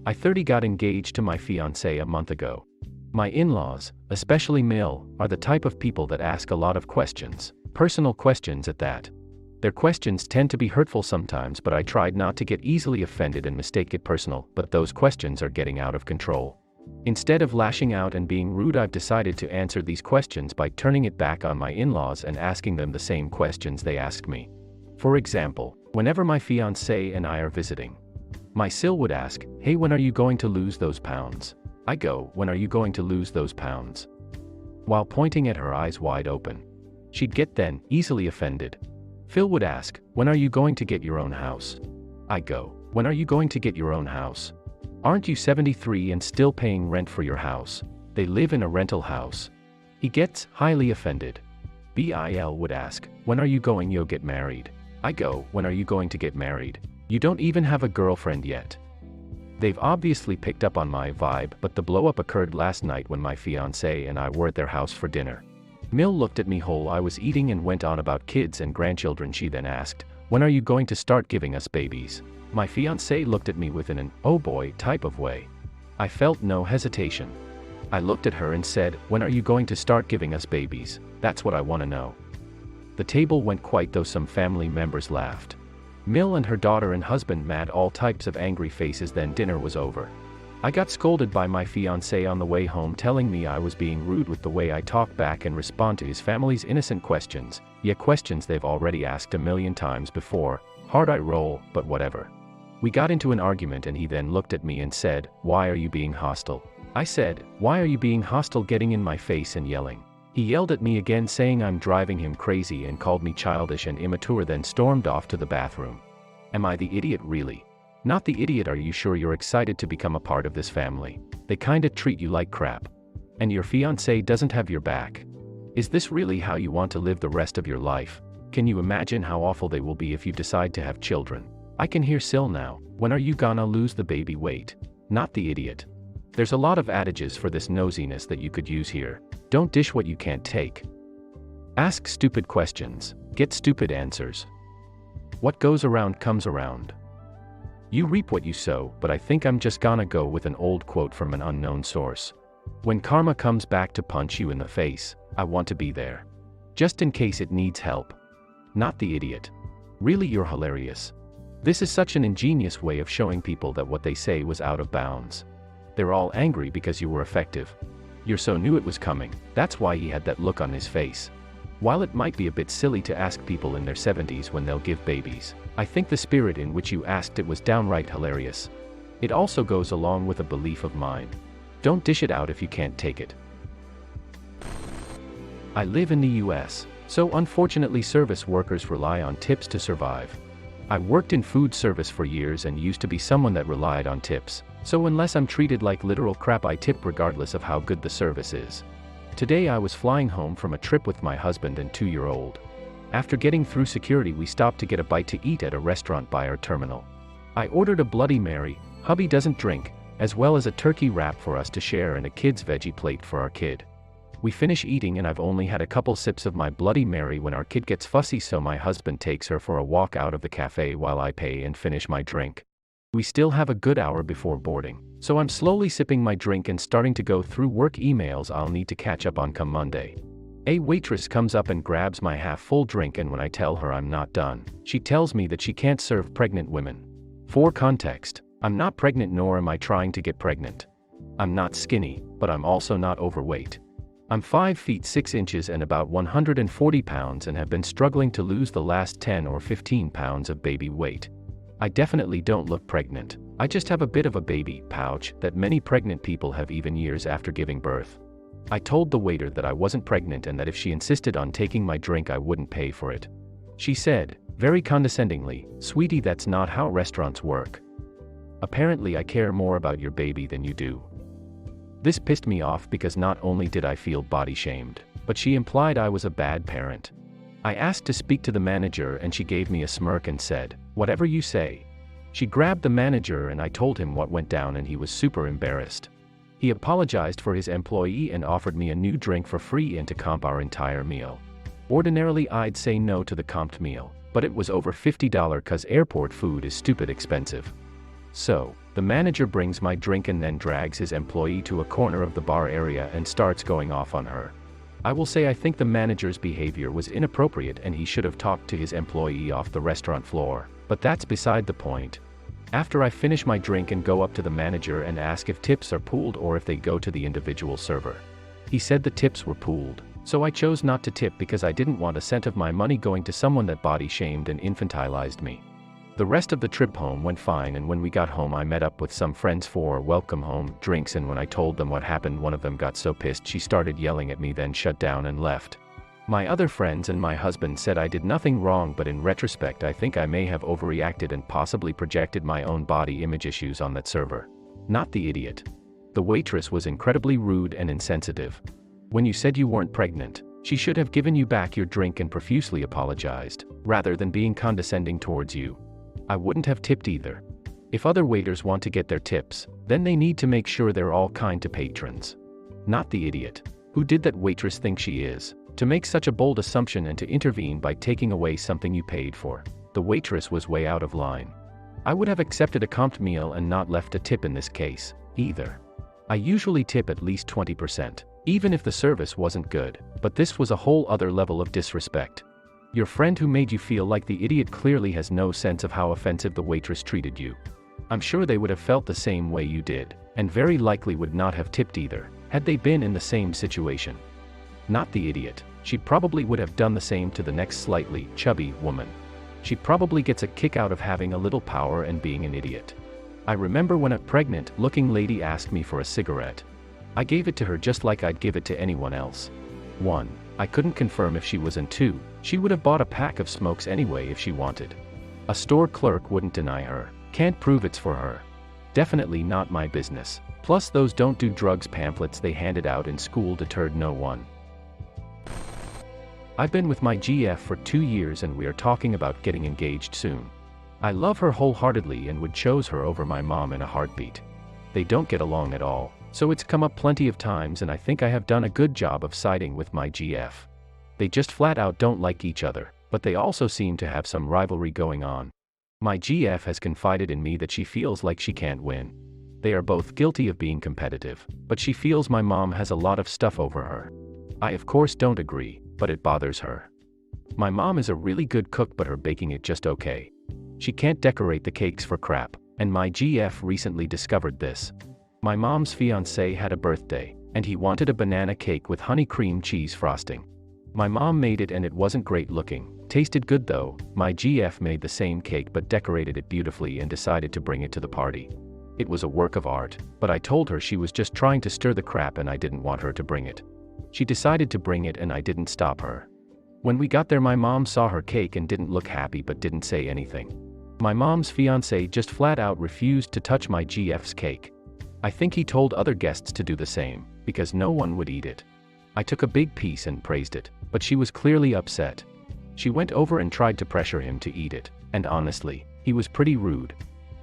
I 30 got engaged to my fiancé a month ago. My in-laws, especially Mill, are the type of people that ask a lot of questions, personal questions at that. Their questions tend to be hurtful sometimes, but I tried not to get easily offended and mistake it personal, but those questions are getting out of control. Instead of lashing out and being rude, I've decided to answer these questions by turning it back on my in-laws and asking them the same questions they asked me. For example, whenever my fiancé and I are visiting, my Sil would ask, "Hey, when are you going to lose those pounds?" I go, "When are you going to lose those pounds?" while pointing at her eyes wide open. She'd get then, easily offended. Phil would ask, "When are you going to get your own house?" I go, "When are you going to get your own house? Aren't you 73 and still paying rent for your house? They live in a rental house." He gets highly offended. Bill would ask, "When are you going to get married?" I go, "When are you going to get married? You don't even have a girlfriend yet." They've obviously picked up on my vibe, but the blow-up occurred last night when my fiancé and I were at their house for dinner. Mill looked at me whole I was eating and went on about kids and grandchildren. She then asked, "When are you going to start giving us babies?" My fiancé looked at me with an "oh boy" type of way. I felt no hesitation. I looked at her and said, "When are you going to start giving us babies? That's what I want to know." The table went quiet though some family members laughed. Mill and her daughter and husband made all types of angry faces. Then dinner was over. I got scolded by my fiancé on the way home, telling me I was being rude with the way I talk back and respond to his family's innocent questions, yet questions they've already asked a million times before. Hard I roll, but whatever. We got into an argument and he then looked at me and said, "Why are you being hostile?" I said, "Why are you being hostile?" getting in my face and yelling. He yelled at me again, saying I'm driving him crazy and called me childish and immature, then stormed off to the bathroom. Am I the idiot really? Not the idiot. Are you sure you're excited to become a part of this family? They kinda treat you like crap. And your fiancé doesn't have your back. Is this really how you want to live the rest of your life? Can you imagine how awful they will be if you decide to have children? I can hear Sil now, "When are you gonna lose the baby weight?" Not the idiot. There's a lot of adages for this nosiness that you could use here. Don't dish what you can't take. Ask stupid questions, get stupid answers. What goes around comes around. You reap what you sow, but I think I'm just gonna go with an old quote from an unknown source. When karma comes back to punch you in the face, I want to be there. Just in case it needs help. Not the idiot. Really, you're hilarious. This is such an ingenious way of showing people that what they say was out of bounds. They're all angry because you were effective. You so knew it was coming, that's why he had that look on his face. While it might be a bit silly to ask people in their 70s when they'll give babies, I think the spirit in which you asked it was downright hilarious. It also goes along with a belief of mine. Don't dish it out if you can't take it. I live in the US, so unfortunately service workers rely on tips to survive. I worked in food service for years and used to be someone that relied on tips, so unless I'm treated like literal crap I tip regardless of how good the service is. Today I was flying home from a trip with my husband and 2-year-old. After getting through security we stopped to get a bite to eat at a restaurant by our terminal. I ordered a Bloody Mary, hubby doesn't drink, as well as a turkey wrap for us to share and a kid's veggie plate for our kid. We finish eating and I've only had a couple sips of my Bloody Mary when our kid gets fussy, so my husband takes her for a walk out of the cafe while I pay and finish my drink. We still have a good hour before boarding, so I'm slowly sipping my drink and starting to go through work emails I'll need to catch up on come Monday. A waitress comes up and grabs my half-full drink, and when I tell her I'm not done, she tells me that she can't serve pregnant women. For context, I'm not pregnant nor am I trying to get pregnant. I'm not skinny, but I'm also not overweight. I'm 5 feet 6 inches and about 140 pounds and have been struggling to lose the last 10 or 15 pounds of baby weight. I definitely don't look pregnant. I just have a bit of a baby pouch that many pregnant people have even years after giving birth. I told the waiter that I wasn't pregnant and that if she insisted on taking my drink I wouldn't pay for it. She said, very condescendingly, "Sweetie, that's not how restaurants work. Apparently I care more about your baby than you do." This pissed me off because not only did I feel body shamed, but she implied I was a bad parent. I asked to speak to the manager and she gave me a smirk and said, "Whatever you say." She grabbed the manager and I told him what went down and he was super embarrassed. He apologized for his employee and offered me a new drink for free and to comp our entire meal. Ordinarily I'd say no to the comped meal, but it was over $50 cause airport food is stupid expensive. So, The manager brings my drink and then drags his employee to a corner of the bar area and starts going off on her. I will say I think the manager's behavior was inappropriate and he should have talked to his employee off the restaurant floor, but that's beside the point. After I finish my drink and go up to the manager and ask if tips are pooled or if they go to the individual server. He said the tips were pooled, so I chose not to tip because I didn't want a cent of my money going to someone that body shamed and infantilized me. The rest of the trip home went fine, and when we got home I met up with some friends for welcome home drinks, and when I told them what happened, one of them got so pissed she started yelling at me, then shut down and left. My other friends and my husband said I did nothing wrong, but in retrospect I think I may have overreacted and possibly projected my own body image issues on that server. Not the idiot. The waitress was incredibly rude and insensitive. When you said you weren't pregnant, she should have given you back your drink and profusely apologized, rather than being condescending towards you. I wouldn't have tipped either. If other waiters want to get their tips, then they need to make sure they're all kind to patrons. Not the idiot. Who did that waitress think she is, to make such a bold assumption and to intervene by taking away something you paid for? The waitress was way out of line. I would have accepted a comped meal and not left a tip in this case, either. I usually tip at least 20%, even if the service wasn't good, but this was a whole other level of disrespect. Your friend who made you feel like the idiot clearly has no sense of how offensive the waitress treated you. I'm sure they would have felt the same way you did, and very likely would not have tipped either, had they been in the same situation. Not the idiot. She probably would have done the same to the next slightly chubby woman. She probably gets a kick out of having a little power and being an idiot. I remember when a pregnant-looking lady asked me for a cigarette. I gave it to her just like I'd give it to anyone else. 1. I couldn't confirm if she was, and 2, she would have bought a pack of smokes anyway if she wanted. A store clerk wouldn't deny her. Can't prove it's for her. Definitely not my business. Plus those don't do drugs pamphlets they handed out in school deterred no one. I've been with my GF for 2 years and we are talking about getting engaged soon. I love her wholeheartedly and would choose her over my mom in a heartbeat. They don't get along at all, so it's come up plenty of times, and I think I have done a good job of siding with my GF. They just flat out don't like each other, but they also seem to have some rivalry going on. My GF has confided in me that she feels like she can't win. They are both guilty of being competitive, but she feels my mom has a lot of stuff over her. I of course don't agree, but it bothers her. My mom is a really good cook, but her baking it just okay. She can't decorate the cakes for crap, and my GF recently discovered this. My mom's fiance had a birthday, and he wanted a banana cake with honey cream cheese frosting. My mom made it and it wasn't great looking, tasted good though. My GF made the same cake but decorated it beautifully and decided to bring it to the party. It was a work of art, but I told her she was just trying to stir the crap and I didn't want her to bring it. She decided to bring it and I didn't stop her. When we got there, my mom saw her cake and didn't look happy but didn't say anything. My mom's fiance just flat out refused to touch my GF's cake. I think he told other guests to do the same, because no one would eat it. I took a big piece and praised it, but she was clearly upset. She went over and tried to pressure him to eat it, and honestly, he was pretty rude.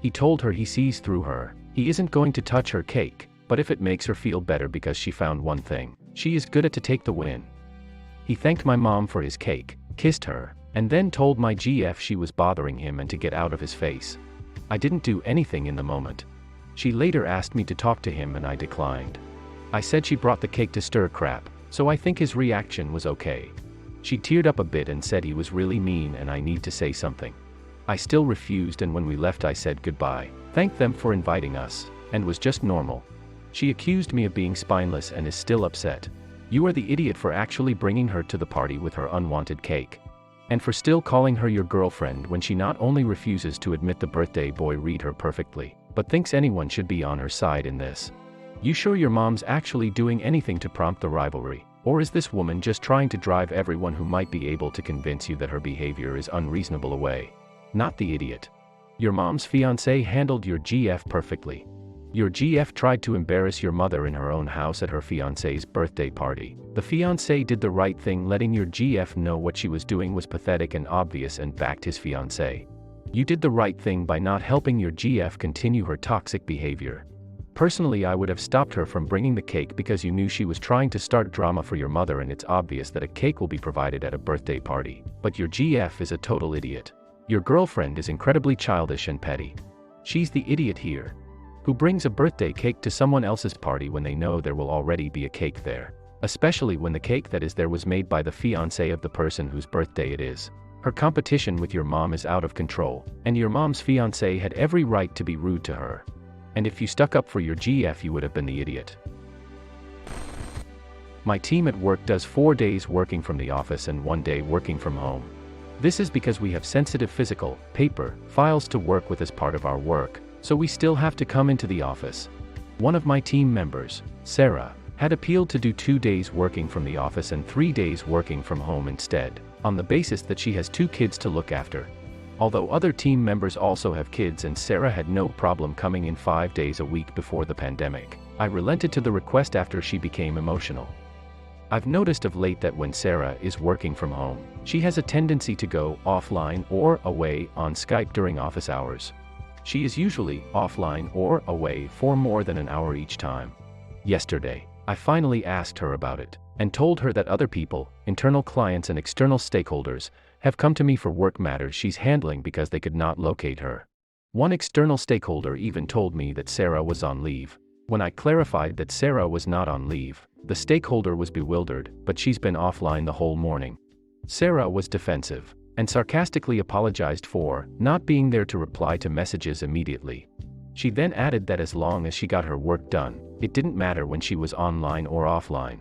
He told her he sees through her, he isn't going to touch her cake, but if it makes her feel better because she found one thing, she is good at to take the win. He thanked my mom for his cake, kissed her, and then told my GF she was bothering him and to get out of his face. I didn't do anything in the moment. She later asked me to talk to him and I declined. I said she brought the cake to stir crap, so I think his reaction was okay. She teared up a bit and said he was really mean and I need to say something. I still refused, and when we left I said goodbye, thanked them for inviting us, and was just normal. She accused me of being spineless and is still upset. You are the idiot for actually bringing her to the party with her unwanted cake. And for still calling her your girlfriend when she not only refuses to admit the birthday boy read her perfectly, but thinks anyone should be on her side in this. You sure your mom's actually doing anything to prompt the rivalry, or is this woman just trying to drive everyone who might be able to convince you that her behavior is unreasonable away? Not the idiot. Your mom's fiancé handled your GF perfectly. Your GF tried to embarrass your mother in her own house at her fiancé's birthday party. The fiancé did the right thing, letting your GF know what she was doing was pathetic and obvious, and backed his fiancé. You did the right thing by not helping your GF continue her toxic behavior. Personally, I would have stopped her from bringing the cake because you knew she was trying to start drama for your mother, and it's obvious that a cake will be provided at a birthday party. But your GF is a total idiot. Your girlfriend is incredibly childish and petty. She's the idiot here. Who brings a birthday cake to someone else's party when they know there will already be a cake there? Especially when the cake that is there was made by the fiance of the person whose birthday it is. Her competition with your mom is out of control, and your mom's fiance had every right to be rude to her. And if you stuck up for your GF, you would have been the idiot. My team at work does 4 days working from the office and 1 day working from home. This is because we have sensitive physical, paper, files to work with as part of our work, so we still have to come into the office. One of my team members, Sarah, had appealed to do 2 days working from the office and 3 days working from home instead, on the basis that she has 2 kids to look after. Although other team members also have kids and Sarah had no problem coming in 5 days a week before the pandemic, I relented to the request after she became emotional. I've noticed of late that when Sarah is working from home, she has a tendency to go offline or away on Skype during office hours. She is usually offline or away for more than an hour each time. Yesterday, I finally asked her about it, and told her that other people, internal clients and external stakeholders, have come to me for work matters she's handling because they could not locate her. One external stakeholder even told me that Sarah was on leave. When I clarified that Sarah was not on leave, the stakeholder was bewildered, but she's been offline the whole morning. Sarah was defensive, and sarcastically apologized for not being there to reply to messages immediately. She then added that as long as she got her work done, it didn't matter when she was online or offline.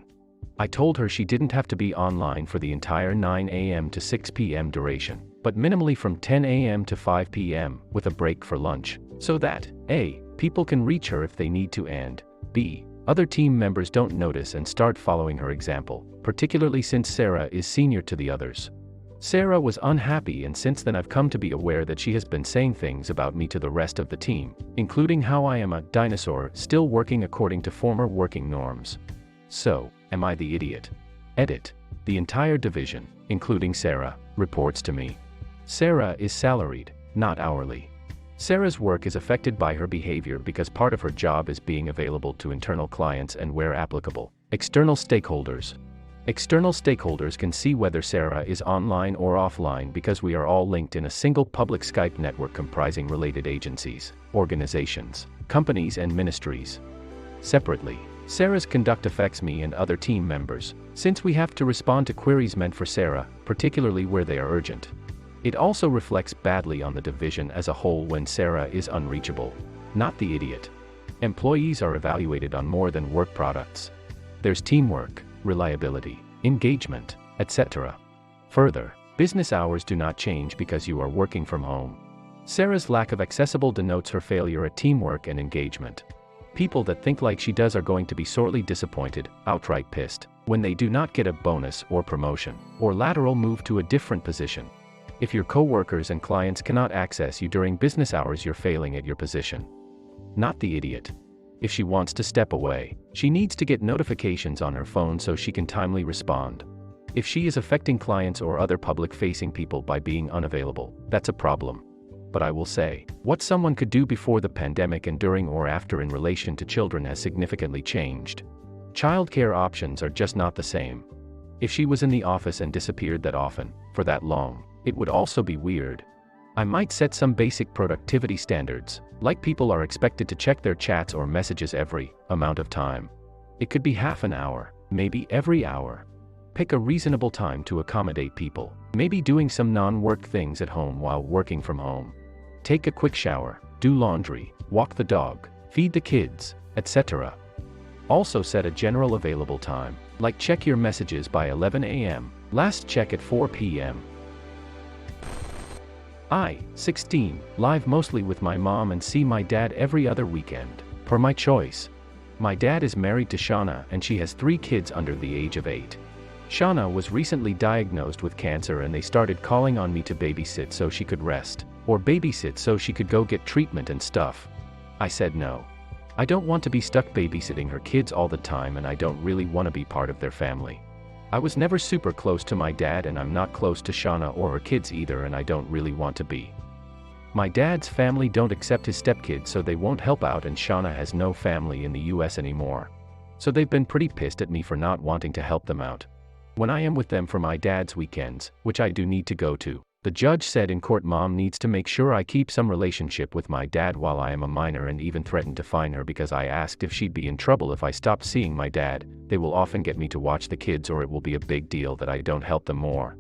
I told her she didn't have to be online for the entire 9 a.m. to 6 p.m. duration, but minimally from 10 a.m. to 5 p.m., with a break for lunch, so that A, people can reach her if they need to, and B, other team members don't notice and start following her example, particularly since Sarah is senior to the others. Sarah was unhappy, and since then I've come to be aware that she has been saying things about me to the rest of the team, including how I am a dinosaur still working according to former working norms. So, am I the idiot? Edit. The entire division, including Sarah, reports to me. Sarah is salaried, not hourly. Sarah's work is affected by her behavior because part of her job is being available to internal clients and, where applicable, external stakeholders. External stakeholders can see whether Sarah is online or offline because we are all linked in a single public Skype network comprising related agencies, organizations, companies and ministries. Separately, Sarah's conduct affects me and other team members, since we have to respond to queries meant for Sarah, particularly where they are urgent. It also reflects badly on the division as a whole when Sarah is unreachable. Not the idiot. Employees are evaluated on more than work products. There's teamwork, reliability, engagement, etc. Further, business hours do not change because you are working from home. Sarah's lack of accessible denotes her failure at teamwork and engagement. People that think like she does are going to be sorely disappointed, outright pissed, when they do not get a bonus or promotion, or lateral move to a different position. If your coworkers and clients cannot access you during business hours, you're failing at your position. Not the idiot. If she wants to step away, she needs to get notifications on her phone so she can timely respond. If she is affecting clients or other public-facing people by being unavailable, that's a problem. But I will say, what someone could do before the pandemic and during or after in relation to children has significantly changed. Childcare options are just not the same. If she was in the office and disappeared that often, for that long, it would also be weird. I might set some basic productivity standards, like people are expected to check their chats or messages every amount of time. It could be half an hour, maybe every hour. Pick a reasonable time to accommodate people, maybe doing some non-work things at home while working from home. Take a quick shower, do laundry, walk the dog, feed the kids, etc. Also set a general available time, like check your messages by 11 a.m., last check at 4 p.m. I, 16, live mostly with my mom and see my dad every other weekend, per my choice. My dad is married to Shauna and she has 3 kids under the age of 8. Shauna was recently diagnosed with cancer and they started calling on me to babysit so she could rest, or babysit so she could go get treatment and stuff. I said no. I don't want to be stuck babysitting her kids all the time and I don't really want to be part of their family. I was never super close to my dad and I'm not close to Shauna or her kids either and I don't really want to be. My dad's family don't accept his stepkids so they won't help out and Shauna has no family in the US anymore. So they've been pretty pissed at me for not wanting to help them out. When I am with them for my dad's weekends, which I do need to go to, The judge said in court mom needs to make sure I keep some relationship with my dad while I am a minor, and even threatened to fine her because I asked if she'd be in trouble if I stopped seeing my dad. They will often get me to watch the kids, or it will be a big deal that I don't help them more.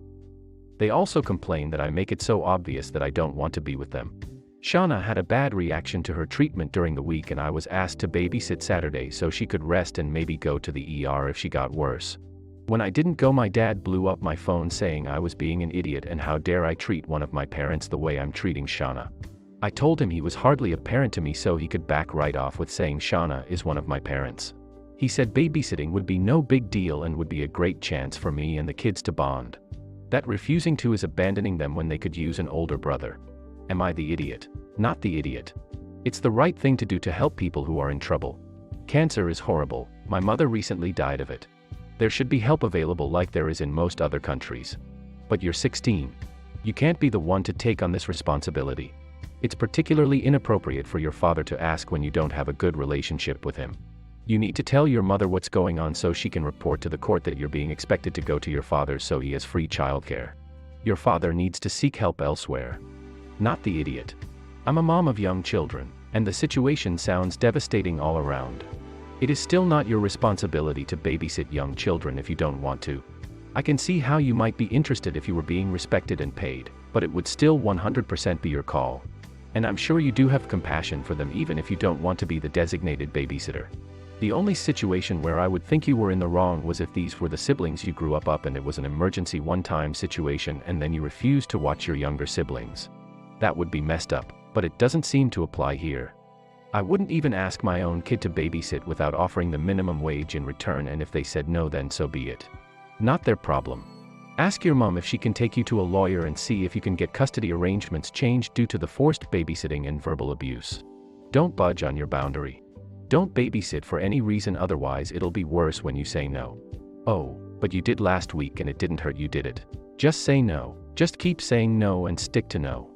They also complain that I make it so obvious that I don't want to be with them. Shauna had a bad reaction to her treatment during the week, and I was asked to babysit Saturday so she could rest and maybe go to the ER if she got worse. When I didn't go, my dad blew up my phone saying I was being an idiot and how dare I treat one of my parents the way I'm treating Shauna. I told him he was hardly a parent to me, so he could back right off with saying Shauna is one of my parents. He said babysitting would be no big deal and would be a great chance for me and the kids to bond. That refusing to is abandoning them when they could use an older brother. Am I the idiot? Not the idiot. It's the right thing to do to help people who are in trouble. Cancer is horrible. My mother recently died of it. There should be help available like there is in most other countries. But you're 16. You can't be the one to take on this responsibility. It's particularly inappropriate for your father to ask when you don't have a good relationship with him. You need to tell your mother what's going on so she can report to the court that you're being expected to go to your father so he has free childcare. Your father needs to seek help elsewhere. Not the idiot. I'm a mom of young children, and the situation sounds devastating all around. It is still not your responsibility to babysit young children if you don't want to. I can see how you might be interested if you were being respected and paid, but it would still 100% be your call. And I'm sure you do have compassion for them even if you don't want to be the designated babysitter. The only situation where I would think you were in the wrong was if these were the siblings you grew up and it was an emergency one-time situation and then you refused to watch your younger siblings. That would be messed up, but it doesn't seem to apply here. I wouldn't even ask my own kid to babysit without offering the minimum wage in return, and if they said no, then so be it. Not their problem. Ask your mom if she can take you to a lawyer and see if you can get custody arrangements changed due to the forced babysitting and verbal abuse. Don't budge on your boundary. Don't babysit for any reason, otherwise it'll be worse when you say no. Oh, but you did last week and it didn't hurt you, did it? Just say no. Just keep saying no and stick to no.